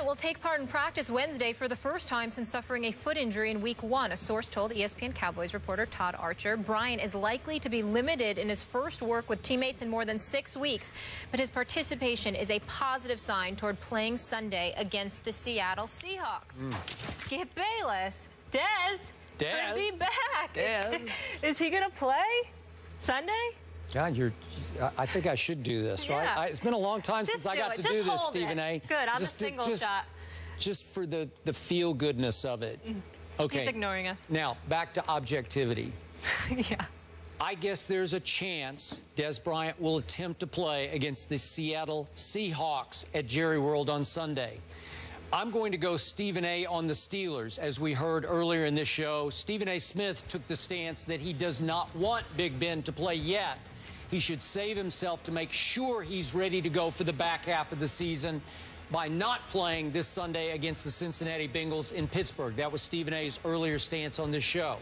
Bryant will take part in practice Wednesday for the first time since suffering a foot injury in Week 1. A source told ESPN Cowboys reporter Todd Archer Bryant is likely to be limited in his first work with teammates in more than 6 weeks, but his participation is a positive sign toward playing Sunday against the Seattle Seahawks. Skip Bayless, Dez could be back. Is he going to play Sunday? God, I think I should do this, right? It's been a long time since I got to do this, Stephen A. Good, on the single shot. Just for the feel-goodness of it. Okay. He's ignoring us. Now, back to objectivity. Yeah. I guess there's a chance Dez Bryant will attempt to play against the Seattle Seahawks at Jerry World on Sunday. I'm going to go Stephen A. on the Steelers. As we heard earlier in this show, Stephen A. Smith took the stance that he does not want Big Ben to play yet. He should save himself to make sure he's ready to go for the back half of the season by not playing this Sunday against the Cincinnati Bengals in Pittsburgh. That was Stephen A.'s earlier stance on this show.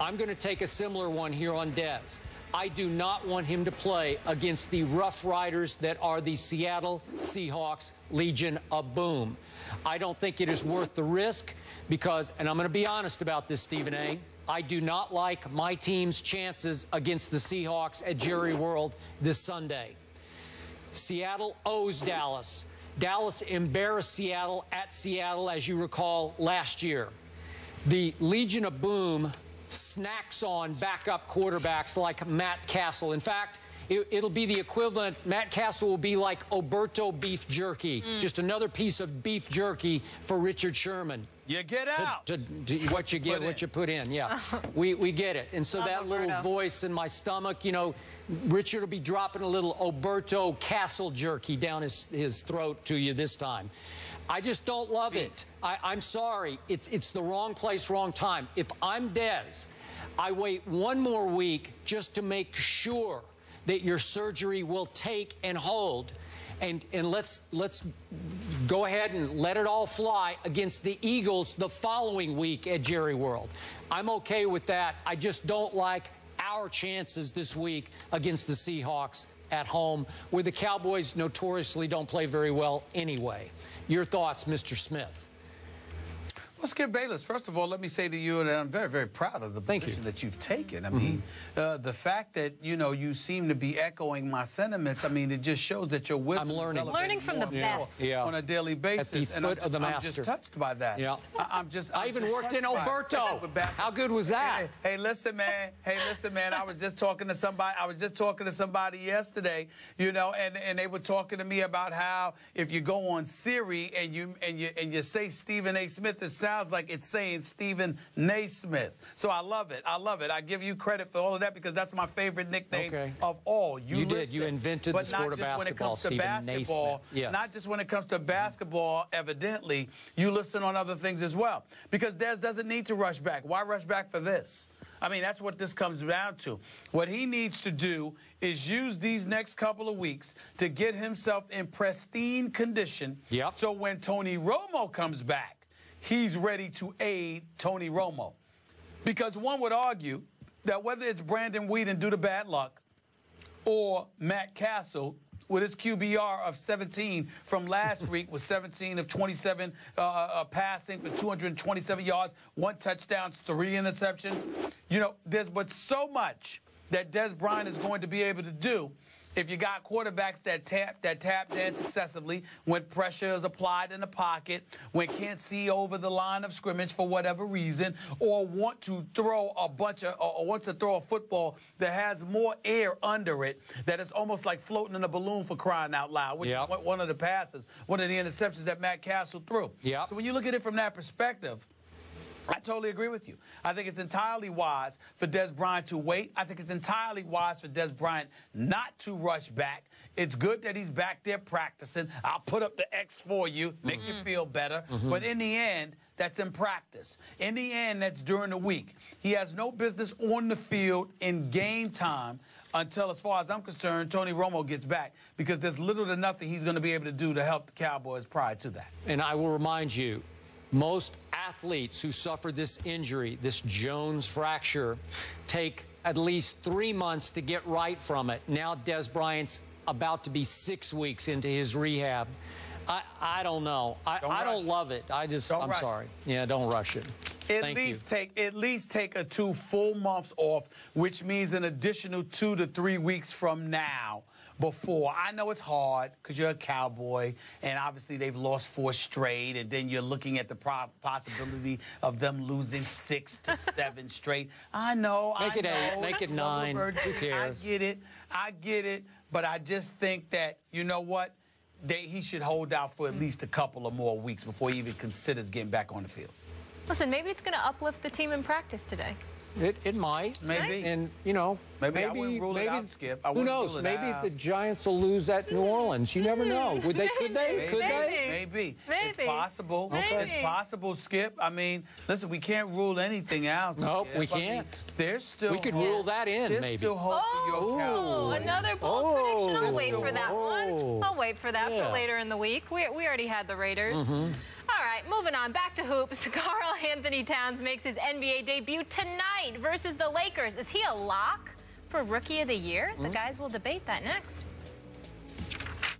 I'm going to take a similar one here on Dez. I do not want him to play against the Rough Riders that are the Seattle Seahawks Legion of Boom. I don't think it is worth the risk because, and I'm going to be honest about this, Stephen A., I do not like my team's chances against the Seahawks at Jerry World this Sunday. Seattle owes Dallas. Dallas embarrassed Seattle at Seattle, as you recall, last year. The Legion of Boom snacks on backup quarterbacks like Matt Castle. In fact, it'll be the equivalent. Matt Castle will be like Oberto beef jerky, just another piece of beef jerky for Richard Sherman. You get out. What you get, what you put in. Yeah, we get it. And so that little voice in my stomach, you know, Richard will be dropping a little Oberto Castle jerky down his throat to you this time. I just don't love it. I'm sorry. It's the wrong place, wrong time. If I'm Dez, I wait one more week just to make sure that your surgery will take and hold. And let's go ahead and let it all fly against the Eagles the following week at Jerry World. I'm okay with that. I just don't like our chances this week against the Seahawks at home, where the Cowboys notoriously don't play very well anyway. Your thoughts, Mr. Smith? Well, Skip Bayless, first of all, let me say to you that I'm very, very proud of the position that you've taken. I mean, the fact that, you know, you seem to be echoing my sentiments, I mean, it just shows that you're with learning from the best on a daily basis. At the foot of the master. I'm just touched by that. Yeah. I even worked in Oberto. How good was that? Hey, listen, man. Hey, listen, man. I was just talking to somebody yesterday, you know, and they were talking to me about how if you go on Siri and you say Stephen A. Smith, it sounds like it's saying Stephen Naismith. So I love it. I love it. I give you credit for all of that because that's my favorite nickname of all. You did. You invented the sport of basketball, Stephen Naismith. Yes. Not just when it comes to basketball, evidently, you listen on other things as well. Because Dez doesn't need to rush back. Why rush back for this? I mean, that's what this comes down to. What he needs to do is use these next couple of weeks to get himself in pristine condition. So when Tony Romo comes back, he's ready to aid Tony Romo. Because one would argue that whether it's Brandon Whedon due to bad luck or Matt Castle with his QBR of 17 from last week with 17 of 27 passing for 227 yards, 1 touchdown, 3 interceptions. You know, there's but so much that Dez Bryant is going to be able to do if you got quarterbacks that tap dance excessively when pressure is applied in the pocket, when can't see over the line of scrimmage for whatever reason, or want to throw wants to throw a football that has more air under it, that is almost like floating in a balloon for crying out loud, which is one of the passes, one of the interceptions that Matt Castle threw. So when you look at it from that perspective, I totally agree with you. I think it's entirely wise for Dez Bryant to wait. I think it's entirely wise for Dez Bryant not to rush back. It's good that he's back there practicing. I'll put up the X for you, make you feel better. But in the end, that's in practice. In the end, that's during the week. He has no business on the field in game time until, as far as I'm concerned, Tony Romo gets back, because there's little to nothing he's going to be able to do to help the Cowboys prior to that. And I will remind you, most athletes who suffer this injury, this Jones fracture, take at least 3 months to get right from it. Now Dez Bryant's about to be 6 weeks into his rehab. I don't know. I don't love it. I'm sorry. Yeah, don't rush it. At least take a 2 full months off, which means an additional 2 to 3 weeks from now. Before, I know it's hard because you're a Cowboy, and obviously they've lost 4 straight, and then you're looking at the possibility of them losing 6 to 7 straight. I know. Make it 8. Make it 9. Who cares? I get it. But I just think that, you know what? He should hold out for at least a couple of more weeks before he even considers getting back on the field. Listen, maybe it's going to uplift the team in practice today. It might. Maybe. And, you know, maybe I wouldn't rule it out, Skip. Who knows? Maybe the Giants will lose at New Orleans. You never know. Could they? Maybe. It's possible. Maybe. It's possible, Skip. I mean, listen, we can't rule anything out, Nope, Skip. we can't. There's still We could rule that in, there's maybe. still hope for your Cowboys. Another bold prediction. I'll wait for that one. I'll wait for that for later in the week. We already had the Raiders. All right, moving on. Back to hoops. Karl Anthony Towns makes his NBA debut tonight versus the Lakers. Is he a lock for Rookie of the Year? The guys will debate that next.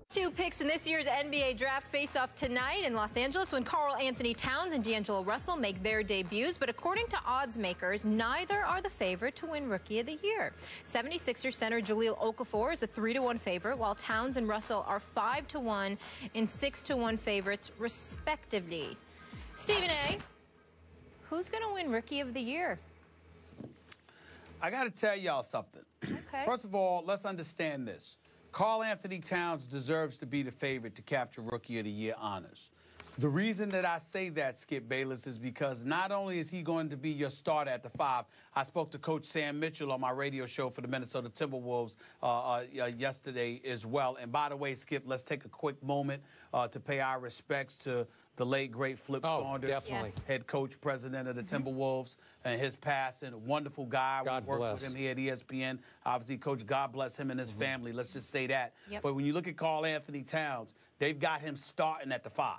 2 picks in this year's NBA draft face off tonight in Los Angeles when Karl Anthony Towns and D'Angelo Russell make their debuts. But according to odds makers, neither are the favorite to win Rookie of the Year. 76ers center Jahlil Okafor is a 3-1 favorite, while Towns and Russell are 5-1 and 6-1 favorites, respectively. Stephen A., who's going to win Rookie of the Year? I got to tell y'all something. Okay. First of all, let's understand this. Karl Anthony Towns deserves to be the favorite to capture Rookie of the Year honors. The reason that I say that, Skip Bayless, is because not only is he going to be your starter at the 5, I spoke to Coach Sam Mitchell on my radio show for the Minnesota Timberwolves yesterday as well. And by the way, Skip, let's take a quick moment to pay our respects to the late, great Flip Saunders, definitely. head coach, president of the Timberwolves, and his passing. Wonderful guy. God We worked bless. with him here at ESPN. Obviously, Coach, God bless him and his family. Let's just say that. Yep. But when you look at Karl Anthony Towns, they've got him starting at the 5.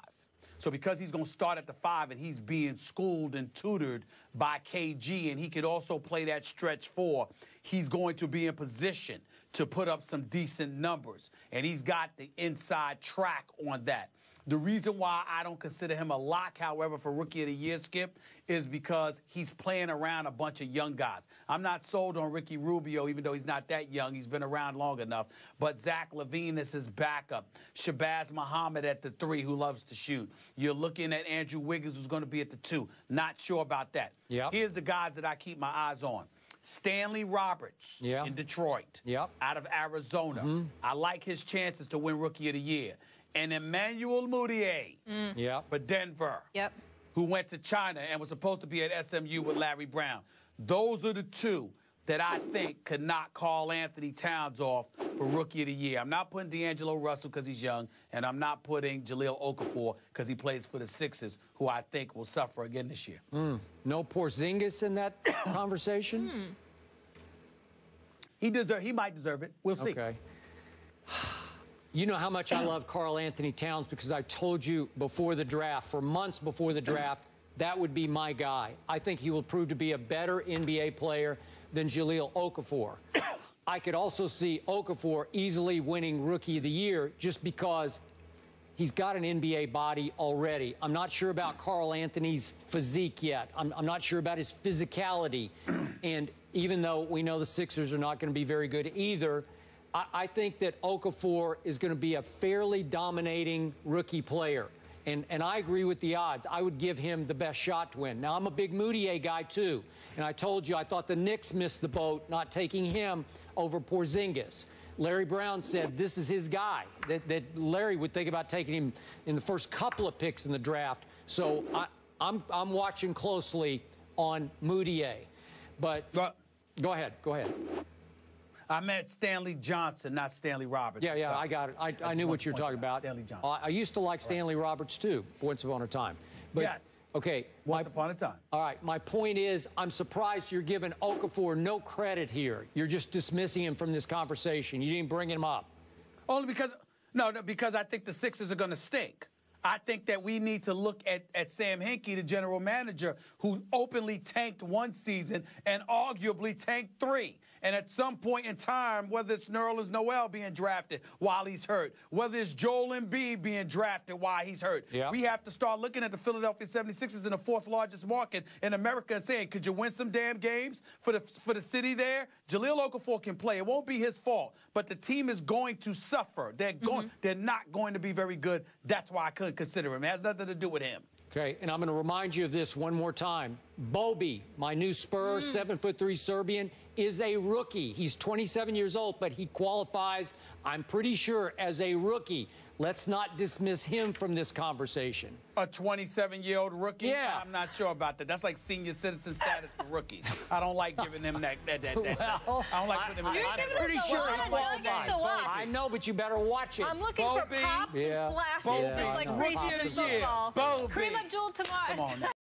So because he's going to start at the 5 and he's being schooled and tutored by KG, and he could also play that stretch 4, he's going to be in position to put up some decent numbers. And he's got the inside track on that. The reason why I don't consider him a lock, however, for Rookie of the Year, Skip, is because he's playing around a bunch of young guys. I'm not sold on Ricky Rubio, even though he's not that young. He's been around long enough. But Zach LaVine is his backup. Shabazz Muhammad at the 3, who loves to shoot. You're looking at Andrew Wiggins, who's going to be at the 2. Not sure about that. Yep. Here's the guys that I keep my eyes on. Stanley Roberts in Detroit, out of Arizona. I like his chances to win Rookie of the Year. And Emmanuel Mudiay for Denver, who went to China and was supposed to be at SMU with Larry Brown. Those are the 2 that I think could knock Karl Anthony Towns off for Rookie of the Year. I'm not putting D'Angelo Russell because he's young, and I'm not putting Jahlil Okafor because he plays for the Sixers, who I think will suffer again this year. No Porzingis in that conversation? He might deserve it. We'll see. Okay. You know how much I love Karl Anthony Towns because I told you before the draft, for months before the draft, that would be my guy. I think he will prove to be a better NBA player than Jahlil Okafor. I could also see Okafor easily winning Rookie of the Year just because he's got an NBA body already. I'm not sure about Karl Anthony's physique yet. I'm not sure about his physicality. And even though we know the Sixers are not going to be very good either, I think that Okafor is going to be a fairly dominating rookie player. And I agree with the odds. I would give him the best shot to win. Now, I'm a big Mudiay guy, too. And I told you I thought the Knicks missed the boat not taking him over Porzingis. Larry Brown said this is his guy, that Larry would think about taking him in the first couple of picks in the draft. So I'm watching closely on Mudiay. But go ahead. I meant Stanley Johnson, not Stanley Roberts. Yeah, I got it. I knew what you were talking about. Stanley Johnson. I used to like Stanley Roberts, too, once upon a time. But, yes. Okay. Once upon a time. All right. My point is, I'm surprised you're giving Okafor no credit here. You're just dismissing him from this conversation. You didn't bring him up. Only because, because I think the Sixers are going to stink. I think that we need to look at Sam Hinkie, the general manager, who openly tanked 1 season and arguably tanked 3. And at some point in time, whether it's Nerlens Noel being drafted while he's hurt, whether it's Joel Embiid being drafted while he's hurt, we have to start looking at the Philadelphia 76ers in the fourth largest market in America and saying, could you win some damn games for the city there? Jahlil Okafor can play. It won't be his fault, but the team is going to suffer. They're not going to be very good. That's why I couldn't consider him. It has nothing to do with him. Okay, and I'm going to remind you of this one more time. Bobby, my new Spur, 7'3" Serbian, is a rookie. He's 27 years old, but he qualifies, I'm pretty sure, as a rookie. Let's not dismiss him from this conversation. A 27-year-old rookie? Yeah. I'm not sure about that. That's like senior citizen status for rookies. I don't like giving them that. Well, I don't like putting them in that. I'm pretty sure he qualifies. I know, but you better watch it. I'm looking for pops and flashes, just like crazy in football. Bobby. Kareem Abdul-Jabbar. Come on now.